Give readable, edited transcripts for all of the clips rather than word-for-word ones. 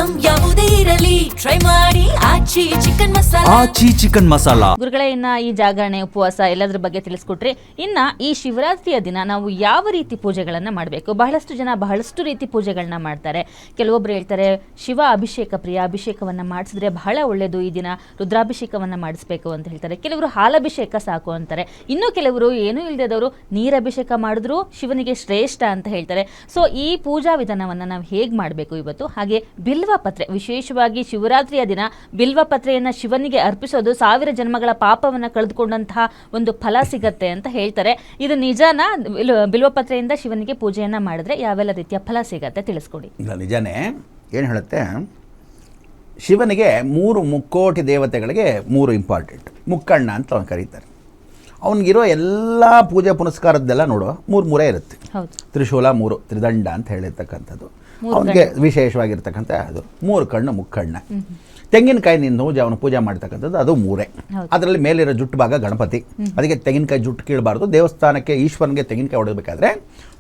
Item ಯಾವುದೇ ಇರಲಿ try ಮಾಡಿ ಆಚಿ ಚಿಕನ್ ಮಸಾಲಾ. ಗುರುಗಳೇ, ಇನ್ನ ಈ ಜಾಗರಣೆ ಉಪವಾಸ ಎಲ್ಲದರ ಬಗ್ಗೆ ತಿಳಿಸ್ಕೊಟ್ರಿ. ಇನ್ನ ಈ ಶಿವರಾತ್ರಿಯ ದಿನ ನಾವು ಯಾವ ರೀತಿ ಪೂಜೆಗಳನ್ನ ಮಾಡಬೇಕು? ಬಹಳಷ್ಟು ಜನ ಬಹಳಷ್ಟು ರೀತಿ ಪೂಜೆಗಳನ್ನ ಮಾಡ್ತಾರೆ. ಕೆಲವೊಬ್ರು ಹೇಳ್ತಾರೆ ಶಿವ ಅಭಿಷೇಕ ಪ್ರಿಯ, ಅಭಿಷೇಕವನ್ನ ಮಾಡಿಸಿದ್ರೆ ಬಹಳ ಒಳ್ಳೆಯದು, ಈ ದಿನ ರುದ್ರಾಭಿಷೇಕವನ್ನ ಮಾಡಿಸ್ಬೇಕು ಅಂತ ಹೇಳ್ತಾರೆ. ಕೆಲವರು ಹಾಲಭಿಷೇಕ ಸಾಕು ಅಂತಾರೆ. ಇನ್ನು ಕೆಲವರು ಏನೂ ಇಲ್ಲದವರು ನೀರಭಿಷೇಕ ಮಾಡಿದ್ರು ಶಿವನಿಗೆ ಶ್ರೇಷ್ಠ ಅಂತ ಹೇಳ್ತಾರೆ. ಸೊ ಈ ಪೂಜಾ ವಿಧಾನವನ್ನ ನಾವು ಹೇಗೆ ಮಾಡಬೇಕು ಇವತ್ತು? ಹಾಗೆ ಬಿಲ್ವ ಪತ್ರೆ, ವಿಶೇಷವಾಗಿ ಶಿವರಾತ್ರಿಯ ದಿನ ಬಿಲ್ವ ಪತ್ರೆಯನ್ನ ಶಿವನಿಗೆ ಅರ್ಪಿಸೋದು 1000 ಜನ್ಮಗಳ ಪಾಪವನ್ನ ಕಳೆದುಕೊಂಡಂತಹ ಒಂದು ಫಲ ಸಿಗತ್ತೆ ಅಂತ ಹೇಳ್ತಾರೆ. ಇದು ನಿಜಾನ? ಬಿಲ್ವಪತ್ರೆಯಿಂದ ಶಿವನಿಗೆ ಪೂಜೆಯನ್ನ ಮಾಡಿದ್ರೆ ಯಾವೆಲ್ಲ ರೀತಿಯ ಫಲ ಸಿಗತ್ತೆ ತಿಳಿಸ್ಕೊಡಿ. ನಿಜಾನೇ. ಏನು ಹೇಳುತ್ತೆ, ಶಿವನಿಗೆ 3 ಮುಕ್ಕೋಟಿ ದೇವತೆಗಳಿಗೆ 3 ಇಂಪಾರ್ಟೆಂಟ್. ಮುಕ್ಕಣ್ಣ ಅಂತ ಅವನು ಕರೀತಾರೆ. ಅವನಿಗಿರೋ ಎಲ್ಲ ಪೂಜೆ ಪುನಸ್ಕಾರದ್ದೆಲ್ಲ ನೋಡು 3 ಇರುತ್ತೆ. ತ್ರಿಶೂಲ 3, ತ್ರಿದಂಡ ಅಂತ ಹೇಳಿರ್ತಕ್ಕಂಥದ್ದು ಅವನಿಗೆ ವಿಶೇಷವಾಗಿರ್ತಕ್ಕಂಥ ಅದು 3 ಕಣ್ಣು ಮುಕ್ಕಣ್ಣ. ತೆಂಗಿನಕಾಯಿನಿಂದ ಅವನು ಪೂಜೆ ಮಾಡ್ತಕ್ಕಂಥದ್ದು ಅದು 3. ಅದರಲ್ಲಿ ಮೇಲಿರೋ ಜುಟ್ಟು ಭಾಗ ಗಣಪತಿ. ಅದಕ್ಕೆ ತೆಂಗಿನಕಾಯಿ ಜುಟ್ಟು ಕೀಳಬಾರ್ದು. ದೇವಸ್ಥಾನಕ್ಕೆ ಈಶ್ವರನಿಗೆ ತೆಂಗಿನಕಾಯಿ ಹೊಡಬೇಕಾದ್ರೆ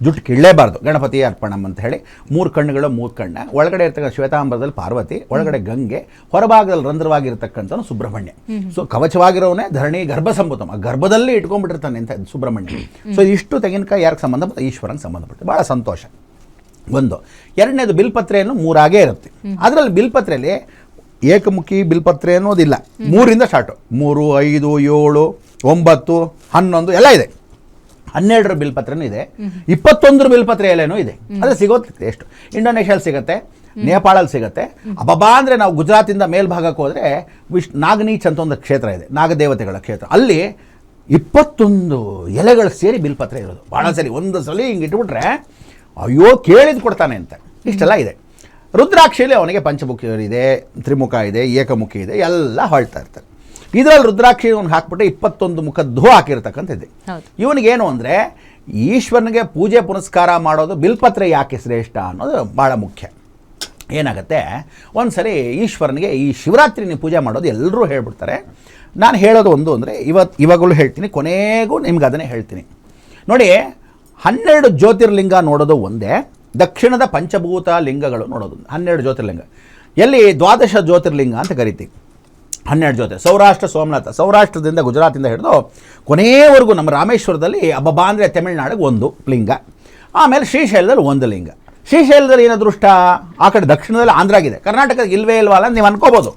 ಜುಟ್ಟು ಕೀಳಲೇಬಾರ್ದು. ಗಣಪತಿ ಅರ್ಪಣಂ ಅಂತ ಹೇಳಿ 3 ಕಣ್ಣುಗಳು 3 ಕಣ್ಣ. ಒಳಗಡೆ ಇರ್ತಕ್ಕಂಥ ಶ್ವೇತಾಂಬರದಲ್ಲಿ ಪಾರ್ವತಿ, ಒಳಗಡೆ ಗಂಗೆ, ಹೊರಭಾಗದಲ್ಲಿ ರಂಧ್ರವಾಗಿರ್ತಕ್ಕಂಥವನು ಸುಬ್ರಹ್ಮಣ್ಯ. ಸೊ ಕವಚವಾಗಿರೋವನೇ ಧರಣಿ ಗರ್ಭ ಸಂಭೂತಂ, ಆ ಗರ್ಭದಲ್ಲಿ ಇಟ್ಕೊಂಡ್ಬಿಟ್ಟಿರ್ತಾನೆ ಅಂತ ಸುಬ್ರಹ್ಮಣ್ಯ. ಸೊ ಇಷ್ಟು ತೆಂಗಿನಕಾಯಿ ಯಾರಿಗೆ ಸಂಬಂಧಪಟ್ಟ? ಈಶ್ವರನಿಗೆ ಸಂಬಂಧಪಟ್ಟು. ಭಾಳ ಸಂತೋಷ. ಒಂದು. ಎರಡನೇದು ಬಿಲ್ಪತ್ರೆಯನ್ನು 3 ಇರುತ್ತೆ. ಅದರಲ್ಲಿ ಬಿಲ್ಪತ್ರೆಯಲ್ಲಿ ಏಕಮುಖಿ ಬಿಲ್ಪತ್ರೆ ಅನ್ನೋದಿಲ್ಲ. 3ರಿಂದ ಸ್ಟಾರ್ಟು. 3, 5, 7, 9, 11 ಎಲ್ಲ ಇದೆ. 12 ಬಿಲ್ಪತ್ರೆನೂ ಇದೆ. 21 ಬಿಲ್ಪತ್ರೆ ಎಲೆನೂ ಇದೆ. ಅದು ಸಿಗೋತ್ತೆ. ಎಷ್ಟು? ಇಂಡೋನೇಷ್ಯಲ್ಲಿ ಸಿಗುತ್ತೆ, ನೇಪಾಳಲ್ಲಿ ಸಿಗುತ್ತೆ. ಅಬ್ಬಬ್ಬಾ ಅಂದರೆ ನಾವು ಗುಜರಾತಿಂದ ಮೇಲ್ಭಾಗಕ್ಕೆ ಹೋದರೆ ನಾಗನೀಚ್ ಅಂತ ಒಂದು ಕ್ಷೇತ್ರ ಇದೆ, ನಾಗದೇವತೆಗಳ ಕ್ಷೇತ್ರ. ಅಲ್ಲಿ 21 ಎಲೆಗಳು ಸೇರಿ ಬಿಲ್ಪತ್ರೆ ಇರೋದು. ಭಾಳ ಸರಿ ಒಂದು ಸಲ ಹಿಂಗೆ ಇಟ್ಬಿಟ್ರೆ ಅಯ್ಯೋ ಕೇಳಿದ್ ಕೊಡ್ತಾನೆ ಅಂತ. ಇಷ್ಟೆಲ್ಲ ಇದೆ. ರುದ್ರಾಕ್ಷಿಯಲ್ಲಿ ಅವನಿಗೆ ಪಂಚಮುಖ ಇದೆ, ತ್ರಿಮುಖ ಇದೆ, ಏಕಮುಖಿ ಇದೆ, ಎಲ್ಲ ಹೊಳ್ತಾ ಇರ್ತಾರೆ. ಇದರಲ್ಲಿ ರುದ್ರಾಕ್ಷಿ ಅವ್ನಿಗೆ ಹಾಕ್ಬಿಟ್ಟು 21 ಮುಖದ್ದು ಹಾಕಿರ್ತಕ್ಕಂಥದ್ದೆ. ಇವನಿಗೇನು ಅಂದರೆ ಈಶ್ವರನಿಗೆ ಪೂಜೆ ಪುನಸ್ಕಾರ ಮಾಡೋದು ಬಿಲ್ಪತ್ರೆ ಯಾಕೆ ಶ್ರೇಷ್ಠ ಅನ್ನೋದು ಭಾಳ ಮುಖ್ಯ. ಏನಾಗುತ್ತೆ, ಒಂದು ಸರಿ ಈಶ್ವರನಿಗೆ ಈ ಶಿವರಾತ್ರಿ ನೀವು ಪೂಜೆ ಮಾಡೋದು ಎಲ್ಲರೂ ಹೇಳ್ಬಿಡ್ತಾರೆ. ನಾನು ಹೇಳೋದು ಒಂದು ಅಂದರೆ ಇವಾಗಲೂ ಹೇಳ್ತೀನಿ, ಕೊನೆಗೂ ನಿಮ್ಗೆ ಅದನ್ನೇ ಹೇಳ್ತೀನಿ ನೋಡಿ. 12 ಜ್ಯೋತಿರ್ಲಿಂಗ ನೋಡೋದು ಒಂದೇ, ದಕ್ಷಿಣದ ಪಂಚಭೂತ ಲಿಂಗಗಳು ನೋಡೋದು 12 ಜ್ಯೋತಿರ್ಲಿಂಗ. ಎಲ್ಲಿ 12 ಜ್ಯೋತಿರ್ಲಿಂಗ ಅಂತ ಕರಿತೀವಿ. 12 ಜ್ಯೋತಿ. ಸೌರಾಷ್ಟ್ರ ಸೋಮನಾಥ, ಸೌರಾಷ್ಟ್ರದಿಂದ ಗುಜರಾತಿಂದ ಹಿಡಿದು ಕೊನೆಯವರೆಗೂ ನಮ್ಮ ರಾಮೇಶ್ವರದಲ್ಲಿ ಅಬ್ಬಬ್ಬಾ ಅಂದರೆ ತಮಿಳುನಾಡಿಗೆ 1 ಲಿಂಗ. ಆಮೇಲೆ ಶ್ರೀಶೈಲದಲ್ಲಿ 1 ಲಿಂಗ. ಶ್ರೀಶೈಲದಲ್ಲಿ ಏನು ಅದೃಷ್ಟ, ಆ ಕಡೆ ದಕ್ಷಿಣದಲ್ಲಿ ಆಂಧ್ರಾಗಿದೆ, ಕರ್ನಾಟಕಕ್ಕೆ ಇಲ್ವೇ ಇಲ್ವಲ್ಲ ನೀವು ಅನ್ಕೋಬೋದು.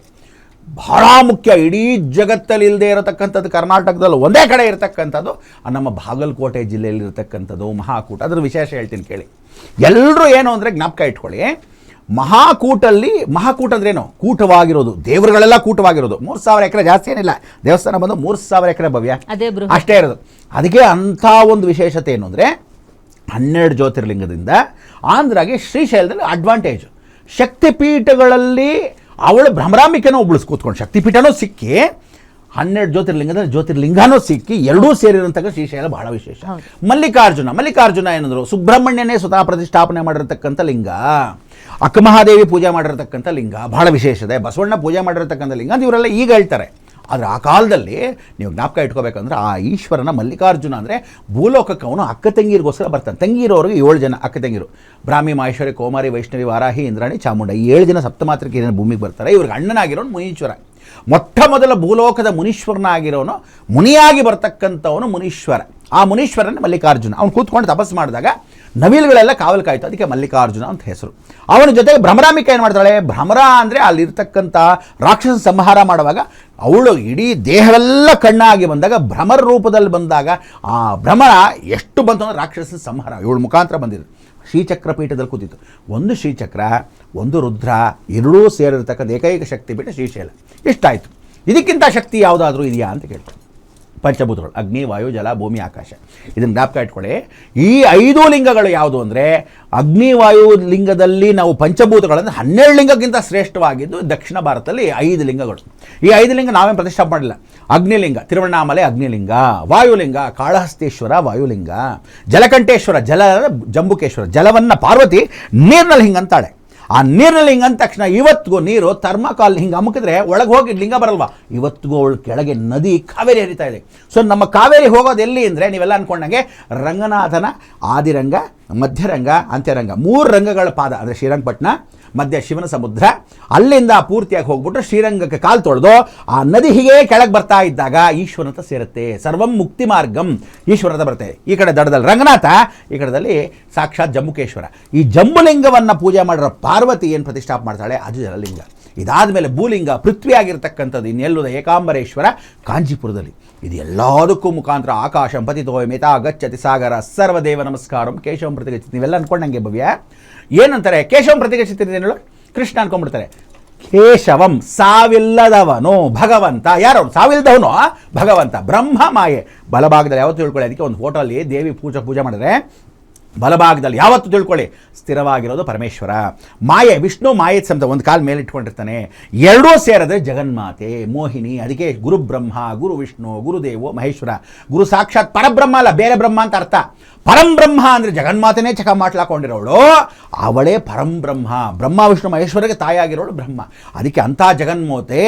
ಬಹಳ ಮುಖ್ಯ. ಇಡೀ ಜಗತ್ತಲ್ಲಿ ಇಲ್ಲದೆ ಇರತಕ್ಕಂಥದ್ದು ಕರ್ನಾಟಕದಲ್ಲಿ ಒಂದೇ ಕಡೆ ಇರತಕ್ಕಂಥದ್ದು ನಮ್ಮ ಬಾಗಲಕೋಟೆ ಜಿಲ್ಲೆಯಲ್ಲಿ ಇರತಕ್ಕಂಥದ್ದು ಮಹಾಕೂಟ. ಅದರ ವಿಶೇಷ ಹೇಳ್ತೀನಿ ಕೇಳಿ. ಎಲ್ಲರೂ ಏನು ಅಂದರೆ ಜ್ಞಾಪಕ ಇಟ್ಕೊಳ್ಳಿ, ಮಹಾಕೂಟಲ್ಲಿ, ಮಹಾಕೂಟ ಅಂದ್ರೇನು? ಕೂಟವಾಗಿರೋದು, ದೇವರುಗಳೆಲ್ಲ ಕೂಟವಾಗಿರೋದು. 3000 ಎಕರೆ, ಜಾಸ್ತಿ ಏನಿಲ್ಲ. ದೇವಸ್ಥಾನ ಬಂದು 3000 ಎಕರೆ ಭವ್ಯ ಅಷ್ಟೇ ಇರೋದು. ಅದಕ್ಕೆ ಅಂಥ ಒಂದು ವಿಶೇಷತೆ ಏನು ಅಂದರೆ 12 ಜ್ಯೋತಿರ್ಲಿಂಗದಿಂದ ಆಂಧ್ರಾಗೆ ಶ್ರೀಶೈಲದಲ್ಲಿ ಅಡ್ವಾಂಟೇಜು. ಶಕ್ತಿಪೀಠಗಳಲ್ಲಿ ಅವಳು ಭ್ರಮರಾಂಬಿಕೆನೂ ಒಬ್ಬಳು ಕೂತ್ಕೊಂಡು ಶಕ್ತಿಪೀಠನೂ ಸಿಕ್ಕಿ 12 ಜ್ಯೋತಿರ್ಲಿಂಗದಲ್ಲಿ ಜ್ಯೋತಿರ್ಲಿಂಗನೂ ಸಿಕ್ಕಿ ಎರಡೂ ಸೇರಿರೋಂಥ ಶ್ರೀಶೈಲ ಬಹಳ ವಿಶೇಷ. ಮಲ್ಲಿಕಾರ್ಜುನ ಏನಂದ್ರು, ಸುಬ್ರಹ್ಮಣ್ಯನೇ ಸ್ವತಃ ಪ್ರತಿಷ್ಠಾಪನೆ ಮಾಡಿರತಕ್ಕಂಥ ಲಿಂಗ. ಅಕ್ಕಮಹಾದೇವಿ ಪೂಜೆ ಮಾಡಿರತಕ್ಕಂಥ ಲಿಂಗ ಬಹಳ ವಿಶೇಷತೆ. ಬಸವಣ್ಣ ಪೂಜೆ ಮಾಡಿರತಕ್ಕಂಥ ಲಿಂಗ ಅಂತ ಇವರೆಲ್ಲ ಈಗ ಹೇಳ್ತಾರೆ. ಆದರೆ ಆ ಕಾಲದಲ್ಲಿ ನೀವು ಜ್ಞಾಪಕ ಇಟ್ಕೋಬೇಕಂದ್ರೆ ಆ ಈಶ್ವರನ ಮಲ್ಲಿಕಾರ್ಜುನ ಅಂದರೆ ಭೂಲೋಕಕ್ಕೆ ಅವನು ಅಕ್ಕ ತಂಗಿರಿಗೋಸ್ಕರ ಬರ್ತಾನೆ. ತಂಗಿರೋರಿಗೆ 7 ಜನ ಅಕ್ಕ ತಂಗಿರು, ಬ್ರಾಹ್ಮಿ, ಮಾಹೇಶ್ವರಿ, ಕೋಮಾರಿ, ವೈಷ್ಣವಿ, ವಾರಾಹಿ, ಇಂದ್ರಾಣಿ, ಚಾಮುಂಡ. ಈ 7 ಜನ ಸಪ್ತಮಾತ್ರಿಕೆ ಭೂಮಿಗೆ ಬರ್ತಾರೆ. ಇವ್ರಿಗೆ ಅಣ್ಣನಾಗಿರೋನು ಮುನೀಶ್ವರ. ಮೊಟ್ಟ ಮೊದಲ ಭೂಲೋಕದ ಮುನೀಶ್ವರನಾಗಿರೋನು, ಮುನಿಯಾಗಿ ಬರ್ತಕ್ಕಂಥವನು ಮುನೀಶ್ವರ. ಆ ಮುನೀಶ್ವರನ ಮಲ್ಲಿಕಾರ್ಜುನ. ಅವನು ಕೂತ್ಕೊಂಡು ತಪಸ್ಸು ಮಾಡಿದಾಗ ನವಿಲುಗಳೆಲ್ಲ ಕಾವಲು ಕಾಯ್ತು, ಅದಕ್ಕೆ ಮಲ್ಲಿಕಾರ್ಜುನ ಅಂತ ಹೆಸರು. ಅವನ ಜೊತೆಗೆ ಭ್ರಮರಾಂಬಿಕೆ ಏನು ಮಾಡ್ತಾಳೆ, ಭ್ರಮರ ಅಂದರೆ ಅಲ್ಲಿರ್ತಕ್ಕಂಥ ರಾಕ್ಷಸ ಸಂಹಾರ ಮಾಡುವಾಗ ಅವಳು ಇಡೀ ದೇಹವೆಲ್ಲ ಕಣ್ಣಾಗಿ ಬಂದಾಗ, ಭ್ರಮರ ರೂಪದಲ್ಲಿ ಬಂದಾಗ ಆ ಭ್ರಮರ ಎಷ್ಟು ಬಂತು ಅಂದರೆ ರಾಕ್ಷಸ ಸಂಹಾರ ಇವಳು ಮುಖಾಂತರ ಬಂದಿದ್ದು. ಶ್ರೀಚಕ್ರ ಪೀಠದಲ್ಲಿ ಕೂತಿತ್ತು. 1 ಶ್ರೀಚಕ್ರ, 1 ರುದ್ರ, ಎರಡೂ ಸೇರಿರ್ತಕ್ಕಂಥ ಏಕೈಕ ಶಕ್ತಿಪೀಠ ಶ್ರೀಶೈಲ. ಇಷ್ಟಾಯಿತು. ಇದಕ್ಕಿಂತ ಶಕ್ತಿ ಯಾವುದಾದ್ರೂ ಇದೆಯಾ ಅಂತ ಕೇಳ್ತಾರೆ. ಪಂಚಭೂತಗಳು ಅಗ್ನಿ, ವಾಯು, ಜಲ, ಭೂಮಿ, ಆಕಾಶ. ಇದನ್ನು ಜ್ಞಾಪಕ ಇಟ್ಕೊಳ್ಳಿ. ಈ 5 ಲಿಂಗಗಳು ಯಾವುದು ಅಂದರೆ ಅಗ್ನಿ, ವಾಯು ಲಿಂಗದಲ್ಲಿ ನಾವು ಪಂಚಭೂತಗಳನ್ನು 12 ಲಿಂಗಕ್ಕಿಂತ ಶ್ರೇಷ್ಠವಾಗಿದ್ದು ದಕ್ಷಿಣ ಭಾರತದಲ್ಲಿ 5 ಲಿಂಗಗಳು. ಈ 5 ಲಿಂಗ ನಾವೇನು ಪ್ರತಿಷ್ಠಾಪನೆ ಮಾಡಿಲ್ಲ. ಅಗ್ನಿಲಿಂಗ ತಿರುವಣ್ಣಾಮಲೆ ಅಗ್ನಿಲಿಂಗ, ವಾಯುಲಿಂಗ ಕಾಳಹಸ್ತೇಶ್ವರ ವಾಯುಲಿಂಗ, ಜಲಕಂಠೇಶ್ವರ ಜಂಬುಕೇಶ್ವರ. ಜಲವನ್ನು ಪಾರ್ವತಿ ನೀರಿನಲ್ಲಿ ಹಿಂಗಂತಾಳೆ. ಆ ನೀರಿನಲ್ಲಿ ಹಿಂಗೆ ಅಂದ ತಕ್ಷಣ ಇವತ್ತಿಗೂ ನೀರು ಥರ್ಮಾಕಾಲ್ ಹಿಂಗೆ ಅಮುಕಿದ್ರೆ ಒಳಗೆ ಹೋಗಿ ಲಿಂಗ ಬರಲ್ವಾ, ಇವತ್ತಿಗೂ ಅವಳು ಕೆಳಗೆ ನದಿ ಕಾವೇರಿ ಹರಿತಾ ಇದೆ. ಸೊ ನಮ್ಮ ಕಾವೇರಿ ಹೋಗೋದು ಎಲ್ಲಿ ಅಂದರೆ ನೀವೆಲ್ಲ ಅಂದ್ಕೊಂಡಂಗೆ ರಂಗನಾಥನ ಆದಿರಂಗ, ಮಧ್ಯರಂಗ, ಅಂತ್ಯರಂಗ 3 ರಂಗಗಳ ಪಾದ ಅಂದರೆ ಶ್ರೀರಂಗಪಟ್ಟಣ, ಮಧ್ಯ ಶಿವನ ಸಮುದ್ರ, ಅಲ್ಲಿಂದ ಪೂರ್ತಿಯಾಗಿ ಹೋಗ್ಬಿಟ್ಟು ಶ್ರೀರಂಗಕ್ಕೆ ಕಾಲು ತೊಳೆದು ಆ ನದಿ ಹೀಗೆ ಕೆಳಗೆ ಬರ್ತಾ ಇದ್ದಾಗ ಈಶ್ವರನ ಸೇರುತ್ತೆ. ಸರ್ವಂ ಮುಕ್ತಿ ಮಾರ್ಗಂ ಈಶ್ವರನ ಬರುತ್ತೆ. ಈ ಕಡೆ ದಡದಲ್ಲಿ ರಂಗನಾಥ, ಈ ಕಡೆದಲ್ಲಿ ಸಾಕ್ಷಾತ್ ಜಂಬುಕೇಶ್ವರ. ಈ ಜಂಬುಲಿಂಗವನ್ನು ಪೂಜೆ ಮಾಡಿರೋ ಪಾರ್ವತಿ ಏನು ಪ್ರತಿಷ್ಠಾಪನೆ ಮಾಡ್ತಾಳೆ, ಅದು ಜಲಲಿಂಗ. ಇದಾದ ಮೇಲೆ ಭೂಲಿಂಗ ಪೃಥ್ವಿ ಆಗಿರ್ತಕ್ಕಂಥದ್ದು ಇನ್ನೆಲ್ಲದ ಏಕಾಂಬರೇಶ್ವರ ಕಾಂಚೀಪುರದಲ್ಲಿ. ಇದು ಎಲ್ಲದಕ್ಕೂ ಮುಖಾಂತರ ಆಕಾಶಂ ಪತಿತೋ ಮಿತಾ ಗಚ್ಚತಿ ಸಾಗರ ಸರ್ವದೇವ ನಮಸ್ಕಾರಂ ಕೇಶವಂ ಪ್ರತಿಗಚ್ಚತಿ. ನೀವೆಲ್ಲ ಅನ್ಕೊಂಡಂಗೆ ಭವ್ಯ ಏನಂತಾರೆ ಕೇಶವಂ ಪ್ರತಿಗಚ್ಚತಿ ಹೇಳು, ಕೃಷ್ಣ ಅನ್ಕೊಂಡ್ಬಿಡ್ತಾರೆ. ಕೇಶವಂ ಸಾವಿಲ್ಲದವನು ಭಗವಂತ. ಯಾರು ಸಾವಿಲ್ಲದವನು ಭಗವಂತ. ಬ್ರಹ್ಮ ಮಾಯೆ ಬಲಭಾಗದಲ್ಲಿ ಯಾವತ್ತು ತಿಳ್ಕೊಳ್ಳಿ. ಅದಕ್ಕೆ ಒಂದು ಫೋಟೋಲ್ಲಿ ದೇವಿ ಪೂಜೆ ಮಾಡಿದ್ರೆ ಬಲಭಾಗದಲ್ಲಿ ಯಾವತ್ತು ತಿಳ್ಕೊಳ್ಳಿ ಸ್ಥಿರವಾಗಿರೋದು ಪರಮೇಶ್ವರ. ಮಾಯೆ ವಿಷ್ಣು ಮಾಯೆ ಸಂತ ಒಂದು ಕಾಲ ಮೇಲೆ ಇಟ್ಕೊಂಡಿರ್ತಾನೆ. ಎರಡೂ ಸೇರಿದ್ರೆ ಜಗನ್ಮಾತೆ ಮೋಹಿನಿ. ಅದಕ್ಕೆ ಗುರು ಬ್ರಹ್ಮ, ಗುರು ವಿಷ್ಣು, ಗುರುದೇವೋ ಮಹೇಶ್ವರ. ಗುರು ಸಾಕ್ಷಾತ್ ಪರಬ್ರಹ್ಮ ಅಲ್ಲ, ಬೇರೆ ಬ್ರಹ್ಮ ಅಂತ ಅರ್ಥ. ಪರಂಬ್ರಹ್ಮ ಅಂದರೆ ಜಗನ್ಮಾತನೇ ಚಕ ಮಾಡ್ಲಾಕೊಂಡಿರೋಳು, ಅವಳೇ ಪರಂಬ್ರಹ್ಮ. ಬ್ರಹ್ಮ ವಿಷ್ಣು ಮಹೇಶ್ವರಿಗೆ ತಾಯಾಗಿರೋಳು ಬ್ರಹ್ಮ. ಅದಕ್ಕೆ ಅಂಥ ಜಗನ್ಮಾತೆ